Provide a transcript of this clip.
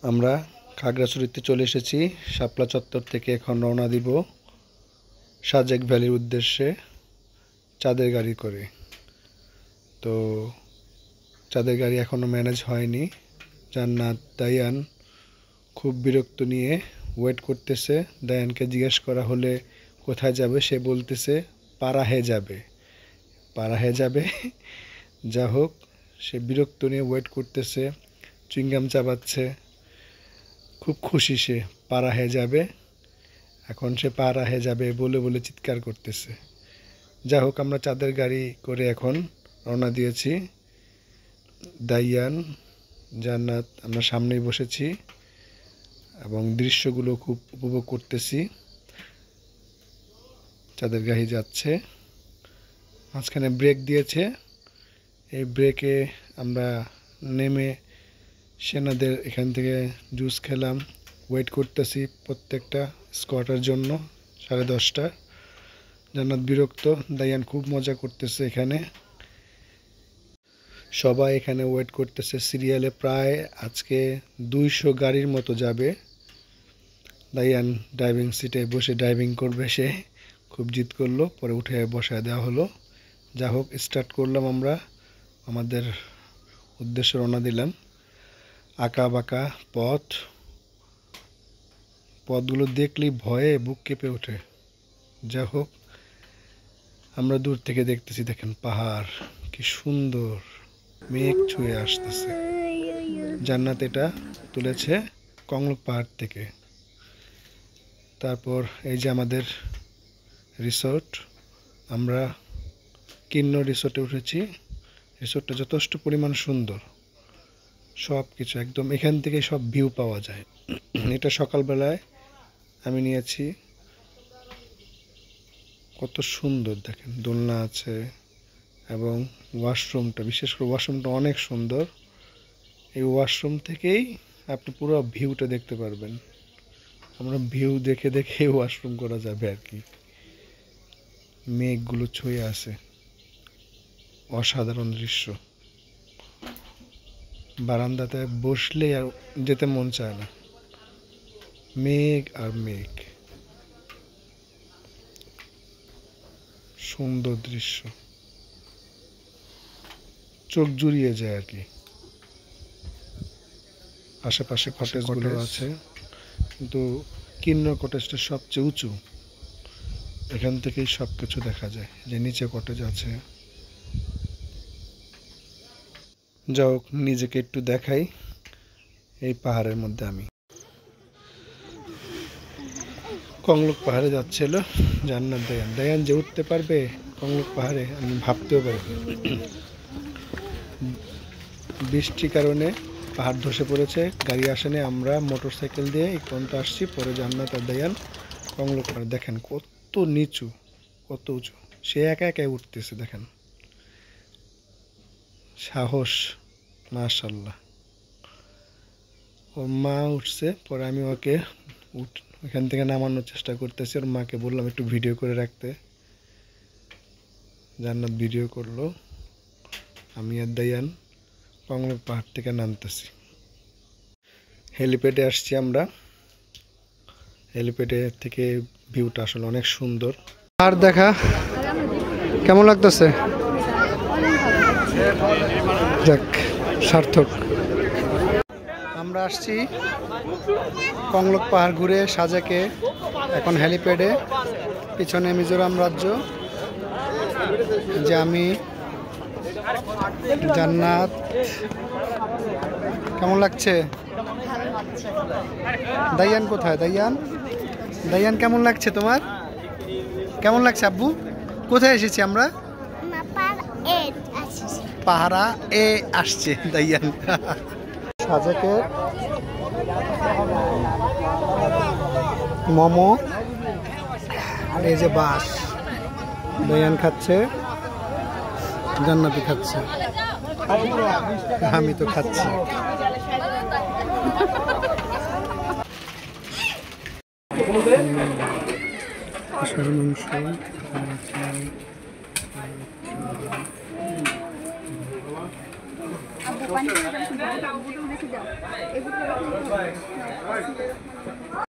আমরা খাগড়াছড়িতে চলে এসেছি। শাপলা চত্বর থেকে এখন রওনা দিব সাজেক ভ্যালির উদ্দেশ্যে চাঁদের গাড়ি করে। তো চাঁদের গাড়ি এখনও ম্যানেজ হয়নি। জান্নাত দায়ান খুব বিরক্ত নিয়ে ওয়েট করতেছে। দায়ানকে জিজ্ঞেস করা হলে কোথায় যাবে, সে বলতেছে পারাহে যাবে, পারাহে যাবে। যা হোক, সে বিরক্ত নিয়ে ওয়েট করতেছে, চুইংগাম চাবাচ্ছে। খুব খুশি সে, পারাহে যাবে। এখন সে পারাহে যাবে বলে বলে চিৎকার করতেছে। যা হোক, আমরা চাঁদের গাড়ি করে এখন রওনা দিয়েছি। দাইয়ান, জান্নাত আমরা সামনেই বসেছি এবং দৃশ্যগুলো খুব উপভোগ করতেছি। চাঁদের গাড়ি যাচ্ছে, মাঝখানে ব্রেক দিয়েছে। এই ব্রেকে আমরা নেমে সেনাদের এখান থেকে জুস খেলাম। ওয়েট করতেছি প্রত্যেকটা স্কোয়াডের জন্য 10:30। জান্নাত বিরক্ত, দাইয়ান খুব মজা করতেছে। এখানে সবাই এখানে ওয়েট করতেছে সিরিয়ালে। প্রায় আজকে 200 গাড়ির মতো যাবে। দাইয়ান ড্রাইভিং সিটে বসে ড্রাইভিং করবে, সে খুব জিদ করলো, পরে উঠে বসায় দেওয়া হলো। যা হোক, স্টার্ট করলাম, আমরা আমাদের উদ্দেশ্যে রওনা দিলাম। আঁকা বাঁকা পথগুলো দেখলেই ভয়ে বুক কেঁপে ওঠে। যা হোক, আমরা দূর থেকে দেখতেছি, দেখেন পাহাড় কি সুন্দর, মেঘ ছুঁয়ে আসতেছে। জান্নাত এটা তুলেছে কংলক পাহাড় থেকে। তারপর এই যে আমাদের রিসোর্ট, আমরা কিন্ন রিসোর্টে উঠেছি। রিসোর্টটা যথেষ্ট পরিমাণ সুন্দর, সব কিছু একদম এখান থেকে সব ভিউ পাওয়া যায়। এটা সকালবেলায় আমি নিয়েছি। কত সুন্দর দেখেন, দোলনা আছে এবং ওয়াশরুমটা, বিশেষ করে ওয়াশরুমটা অনেক সুন্দর। এই ওয়াশরুম থেকেই আপনি পুরো ভিউটা দেখতে পারবেন। আমরা ভিউ দেখে দেখে ওয়াশরুম করা যাবে আর কি। মেঘগুলো ছুঁয়ে আছে, অসাধারণ দৃশ্য। বারান্দাতে বসলে আর যেতে মন চায় না, মেঘ আর মেঘ, সুন্দর দৃশ্য, চোখ জুড়িয়ে যায় আর কি। আশেপাশে কটেজগুলো আছে, কিন্তু কিন্ন কটেজটা সবচেয়ে উঁচু। এখান থেকেই সব কিছু দেখা যায়, যে নিচে কটেজ আছে। যাই হোক, নিজেকে একটু দেখাই এই পাহাড়ের মধ্যে। আমি কংলক পাহাড়ে যাচ্ছিল জান্নাত দায়ান। দায়ান যে উঠতে পারবে কংলক পাহাড়ে আমি ভাবতেও পারবো। বৃষ্টির কারণে পাহাড় ধসে পড়েছে, গাড়ি আসেনি। আমরা মোটর সাইকেল দিয়ে এই পর্যন্ত আসছি। পরে জান্নাত আর দায়ান কংলক পাহাড়, দেখেন কত নিচু, কত উঁচু। সে একা একাই উঠতেছে, দেখেন সাহস, মাশাআল্লাহ। ওর মা উঠছে, পরে আমি ওকে এখান থেকে নামানোর চেষ্টা করতেছি। ওর মাকে বললাম একটু ভিডিও করে রাখতে। জান্নাত ভিডিও করলো। আমি আর দায়ান কংলক পাহাড় থেকে নামতেছি। হেলিপ্যাডে আসছি আমরা। হেলিপ্যাডে থেকে ভিউটা আসলে অনেক সুন্দর। আর দেখা কেমন লাগতেছে? যাক, সার্থক। আমরা আসছি কংলক পাহাড় ঘুরে সাজেকে, এখন হেলিপ্যাডে। পিছনে মিজোরাম রাজ্য, যে আমি, জান্নাত। কেমন লাগছে? দাইয়ান কোথায়? দাইয়ান কেমন লাগছে তোমার? কেমন লাগছে আব্বু? কোথায় এসেছি আমরা? পাহাড়া এ আসছে দাইয়ান। সাজেকে মোমো, এই যে বাস, দাইয়ান খাচ্ছে, জান্নাতি খাচ্ছে, আমি তো খাচ্ছি। মাংস